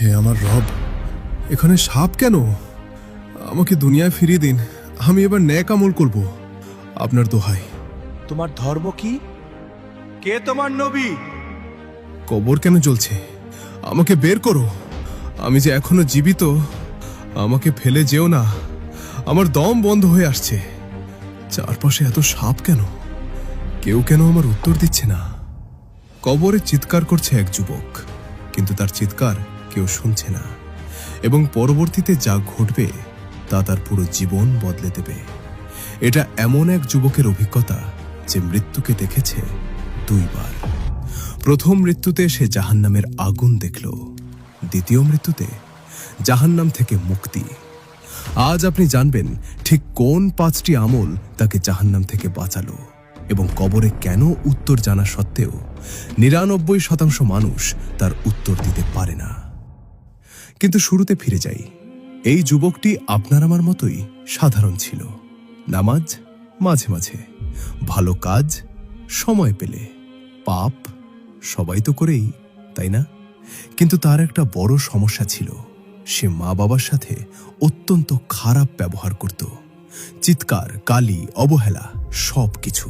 হে আমার রব, এখানে সাপ কেন? আমাকে দুনিয়ায় ফিরিয়ে দিন, আমি এবার ন্যাক আমল করব। আপনার দোহাই। তোমার ধর্ম কি? কে তোমার নবী? কবর কেন জ্বলছে? আমাকে বের করো। আমি যে এখনো জীবিত, আমাকে ফেলে যেও না। আমার দম বন্ধ হয়ে আসছে। চারপাশে এত সাপ কেন? কেউ কেন আমার উত্তর দিচ্ছে না? কবরে চিৎকার করছে এক যুবক, কিন্তু তার চিৎকার কেউ শুনছে না। এবং পরবর্তীতে যা ঘটবে তা তার পুরো জীবন বদলে দেবে। এটা এমন এক যুবকের অভিজ্ঞতা যে মৃত্যুকে দেখেছে দুইবার। প্রথম মৃত্যুতে সে জাহান্নামের আগুন দেখল, দ্বিতীয় মৃত্যুতে জাহান্নাম থেকে মুক্তি। আজ আপনি জানবেন ঠিক কোন 5টি আমল তাকে জাহান্নাম থেকে বাঁচালো, এবং কবরে কেন উত্তর জানা সত্ত্বেও 99% মানুষ তার উত্তর দিতে পারে না। কিন্তু শুরুতে ফিরে যাই। এই যুবকটি আপনার আমার মতোই সাধারণ ছিল। নামাজ মাঝে মাঝে, ভালো কাজ সময় পেলে, পাপ সবাই তো করেই, তাই না? কিন্তু তার একটা বড় সমস্যা ছিল। সে মা বাবার সাথে অত্যন্ত খারাপ ব্যবহার করত। চিৎকার, গালি, অবহেলা সব কিছু।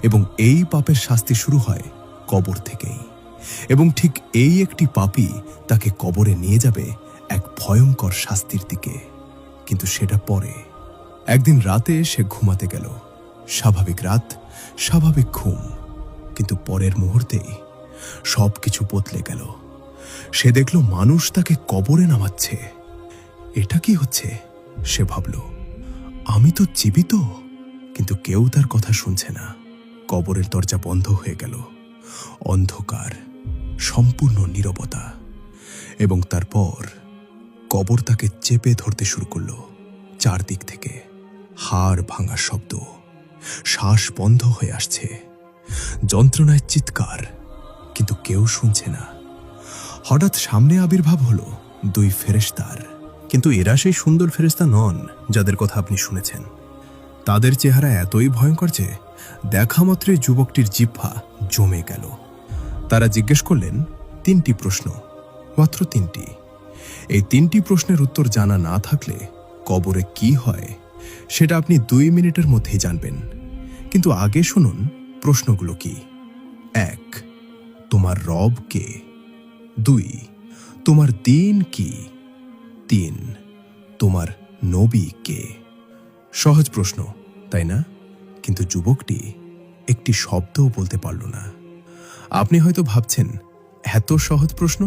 এবং এই পাপের শাস্তি শুরু হয় কবর থেকেই। এবং ঠিক এই একটি পাপই তাকে কবরে নিয়ে যাবে এক ভয়ঙ্কর শাস্তির দিকে। কিন্তু সেটা পরে। একদিন রাতে সে ঘুমাতে গেল। স্বাভাবিক রাত, স্বাভাবিক ঘুম। কিন্তু পরের মুহূর্তেই সবকিছু বদলে গেল। সে দেখল মানুষ তাকে কবরে নামাচ্ছে। এটা কি হচ্ছে? সে ভাবল, আমি তো জীবিত। কিন্তু কেউ তার কথা শুনছে না। কবরের দরজা বন্ধ হয়ে গেল। অন্ধকার, সম্পূর্ণ নীরবতা। এবং তারপর কবর তাকে চেপে ধরতে শুরু করল। চারদিক থেকে হাড় ভাঙা শব্দ, শ্বাস বন্ধ হয়ে আসছে, যন্ত্রণায় চিৎকার, কিন্তু কেউ শুনছে না। হঠাৎ সামনে আবির্ভাব হলো 2 ফেরেশতার। কিন্তু এরা সেই সুন্দর ফেরেশতা নন যাদের কথা আপনি শুনেছেন। তাদের চেহারা এতই ভয়ঙ্কর যে দেখা মাত্রই যুবকটির জিহ্বা জমে গেল। তারা জিজ্ঞেস করলেন 3টি প্রশ্ন, মাত্র 3টি। এই 3টি প্রশ্নের উত্তর জানা না থাকলে কবরে কি হয় সেটা আপনি 2 মিনিটের মধ্যেই জানবেন। কিন্তু আগে শুনুন প্রশ্নগুলো কি। 1. তোমার রব কে? 2. তোমার দিন কি? 3. তোমার নবী কে? সহজ প্রশ্ন, তাই না? কিন্তু যুবকটি একটি শব্দও বলতে পারল না। আপনি হয়তো ভাবছেন, এত সহজ প্রশ্ন?